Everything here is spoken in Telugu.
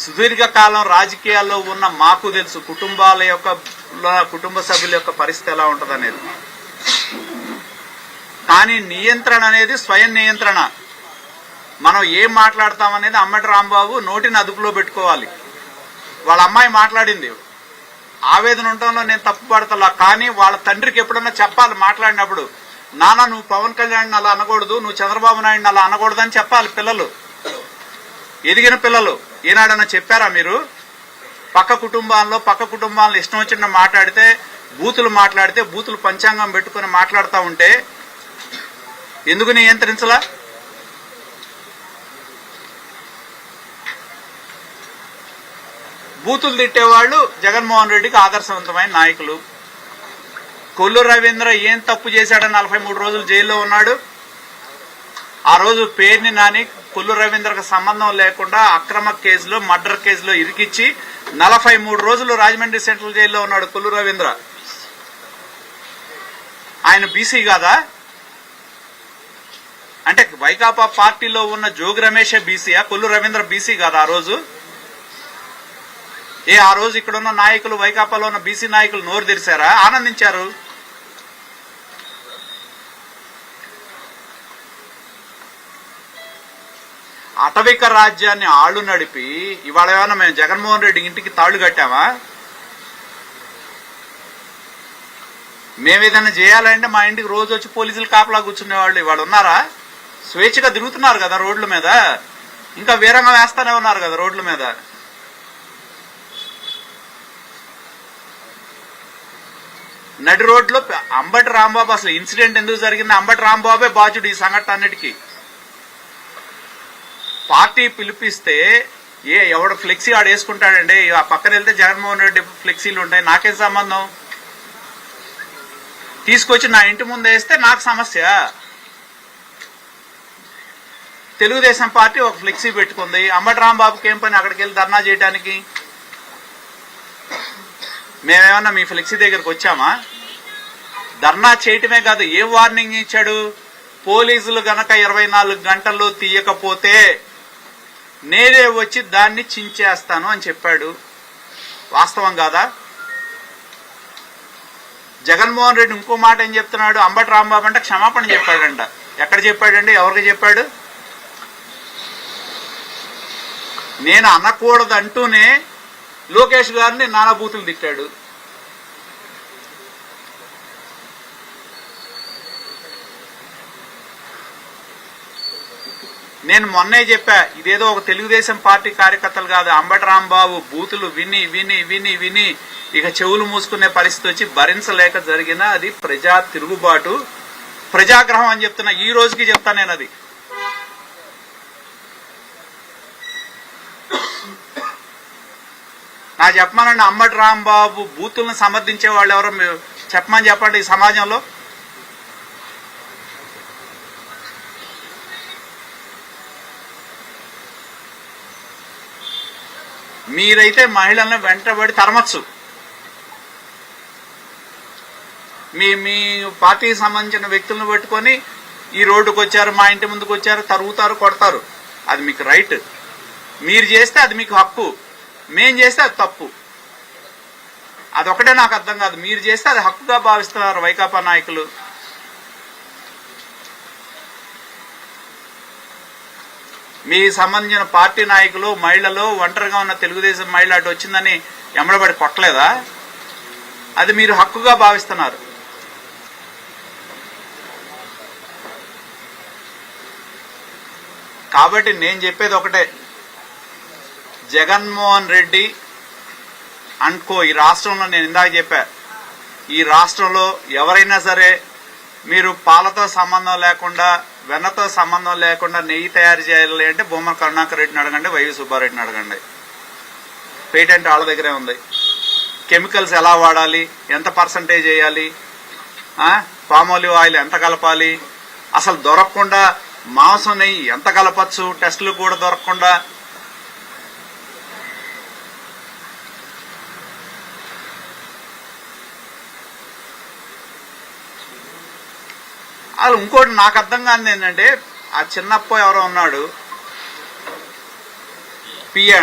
సుదీర్ఘకాలం రాజకీయాల్లో ఉన్న మాకు తెలుసు కుటుంబ సభ్యుల యొక్క పరిస్థితి ఎలా ఉంటుంది అనేది. కానీ నియంత్రణ అనేది స్వయం నియంత్రణ. మనం ఏం మాట్లాడతామనేది అంబటి రాంబాబు నోటిని అదుపులో పెట్టుకోవాలి. వాళ్ళ అమ్మాయి మాట్లాడింది, ఆవేదన ఉండటంలో నేను తప్పు పడతలా, కానీ వాళ్ళ తండ్రికి ఎప్పుడన్నా చెప్పాలి మాట్లాడినప్పుడు, నాన్న నువ్వు పవన్ కళ్యాణ్ అలా అనకూడదు, నువ్వు చంద్రబాబు నాయుడు అలా అనకూడదు అని చెప్పాలి. పిల్లలు, ఎదిగిన పిల్లలు ఏనాడన్నా చెప్పారా మీరు? పక్క కుటుంబాల్లో ఇష్టం వచ్చిన మాట్లాడితే బూతులు పంచాంగం పెట్టుకుని మాట్లాడుతూ ఉంటే ఎందుకు నియంత్రించలా? బూతులు తిట్టేవాళ్లు జగన్మోహన్ రెడ్డికి ఆదర్శవంతమైన నాయకులు. కొల్లు రవీంద్ర ఏం తప్పు చేశాడని 43 రోజులు జైల్లో ఉన్నాడు. ఆ రోజు పేర్ని నాని కొల్లు రవీంద్రకు సంబంధం లేకుండా అక్రమ కేసులో, మర్డర్ కేసులో ఇరికిచ్చి 43 రోజులు రాజమండ్రి సెంట్రల్ జైల్లో ఉన్నాడు కొల్లు రవీంద్ర. ఆయన బీసీ కాదా? అంటే వైకాపా పార్టీలో ఉన్న జోగి రమేషే బీసీయా? కొల్లు రవీంద్ర బీసీ కాదా ఆ రోజు? ఆ రోజు ఇక్కడున్న నాయకులు, వైకాపాలో ఉన్న బీసీ నాయకులు నోరు తెరిచారా? ఆనందించారు. అటవిక రాజ్యాన్ని ఆళ్లు నడిపి ఇవాళ ఏమన్నా మేము జగన్మోహన్ రెడ్డి ఇంటికి తాళ్లు కట్టామా? మేమేదన్నా చేయాలంటే మా ఇంటికి రోజు వచ్చి పోలీసులు కాపలా కూర్చునేవాళ్ళు ఇవాళ ఉన్నారా? స్వేచ్ఛగా తిరుగుతున్నారు కదా రోడ్ల మీద, ఇంకా వీరంగా వేస్తానే ఉన్నారు కదా రోడ్ల మీద. నడి రోడ్లో అంబటి రాంబాబు, అసలు ఇన్సిడెంట్ ఎందుకు జరిగింది? అంబటి రాంబాబే బాధ్యుడు ఈ సంఘటన అన్నిటికీ. పార్టీ పిలిపిస్తే ఎవడు ఫ్లెక్సీ ఆడ వేసుకుంటాడండి, ఆ పక్కన వెళ్తే జగన్మోహన్ రెడ్డి ఫ్లెక్సీలు ఉంటాయి, నాకేం సంబంధం? తీసుకొచ్చి నా ఇంటి ముందు వేస్తే నాకు సమస్య. తెలుగుదేశం పార్టీ ఒక ఫ్లెక్సీ పెట్టుకుంది, అంబటి రాంబాబుకి ఏం పని అక్కడికి వెళ్ళి ధర్నా చేయడానికి? మేమేమన్నా మీ ఫ్లెక్సీ దగ్గరకు వచ్చామా? ధర్నా చేయటమే కాదు, ఏ వార్నింగ్ ఇచ్చాడు? పోలీసులు గనక 24 గంటల్లో తీయకపోతే నేనే వచ్చి దాన్ని చించేస్తాను అని చెప్పాడు. వాస్తవం కాదా? జగన్మోహన్ రెడ్డి ఇంకో మాట ఏం చెప్తున్నాడు? అంబటి రాంబాబు అంటే క్షమాపణ చెప్పాడంట. ఎక్కడ చెప్పాడండి? ఎవరికి చెప్పాడు? నేను అనకూడదు అంటూనే లోకేష్ గారిని నానా బూతులు తిట్టాడు. నేను మొన్నే చెప్పా, ఇదేదో ఒక తెలుగుదేశం పార్టీ కార్యకర్తలు కాదు, అంబటి రాంబాబు బూతులు విని విని విని విని ఇక చెవులు మూసుకునే పరిస్థితి వచ్చి భరించలేక జరిగిన అది ప్రజా తిరుగుబాటు, ప్రజాగ్రహం అని చెప్తున్నా. ఈ రోజుకి చెప్తా నేను అది. నా చెప్పమనండి, అంబటి రాంబాబు బూతులను సమర్థించే వాళ్ళు ఎవరో చెప్పమని చెప్పండి ఈ సమాజంలో. మీరైతే మహిళలను వెంటబడి తరమచ్చు. మీ పార్టీకి సంబంధించిన వ్యక్తులను పెట్టుకొని ఈ రోడ్డుకు వచ్చారు, మా ఇంటి ముందుకు వచ్చారు, తరుగుతారు, కొడతారు. అది మీకు రైట్. మీరు చేస్తే అది మీకు హక్కు, మేం చేస్తే అది తప్పు. అదొకటే నాకు అర్థం కాదు. మీరు చేస్తే అది హక్కుగా భావిస్తున్నారు వైకాపా నాయకులు. మీ సంబంధించిన పార్టీ నాయకులు, మహిళలు, ఒంటరిగా ఉన్న తెలుగుదేశం మహిళ అటు వచ్చిందని ఎమ్మడబడి కొట్టలేదా? అది మీరు హక్కుగా భావిస్తున్నారు. కాబట్టి నేను చెప్పేది ఒకటే, జగన్మోహన్ రెడ్డి అనుకో ఈ రాష్ట్రంలో, నేను ఇందాక చెప్పా, ఈ రాష్ట్రంలో ఎవరైనా సరే మీరు పాలతో సంబంధం లేకుండా, వెన్నతో సంబంధం లేకుండా నెయ్యి తయారు చేయాలి అంటే భూమన కరుణాకర్ రెడ్డిని అడగండి, వైవి సుబ్బారెడ్డిని అడగండి. పేటెంట్ వాళ్ళ దగ్గరే ఉంది. కెమికల్స్ ఎలా వాడాలి, ఎంత పర్సంటేజ్ వేయాలి, పామ్ ఆయిల్ ఎంత కలపాలి, అసలు దొరకకుండా మాంసం నెయ్యి ఎంత కలపచ్చు, టెస్టులు కూడా దొరకకుండా. అది ఇంకోటి నాకు అర్థం కాదు ఏంటంటే, ఆ చిన్నప్ప ఎవరో ఉన్నాడు, పిఎన్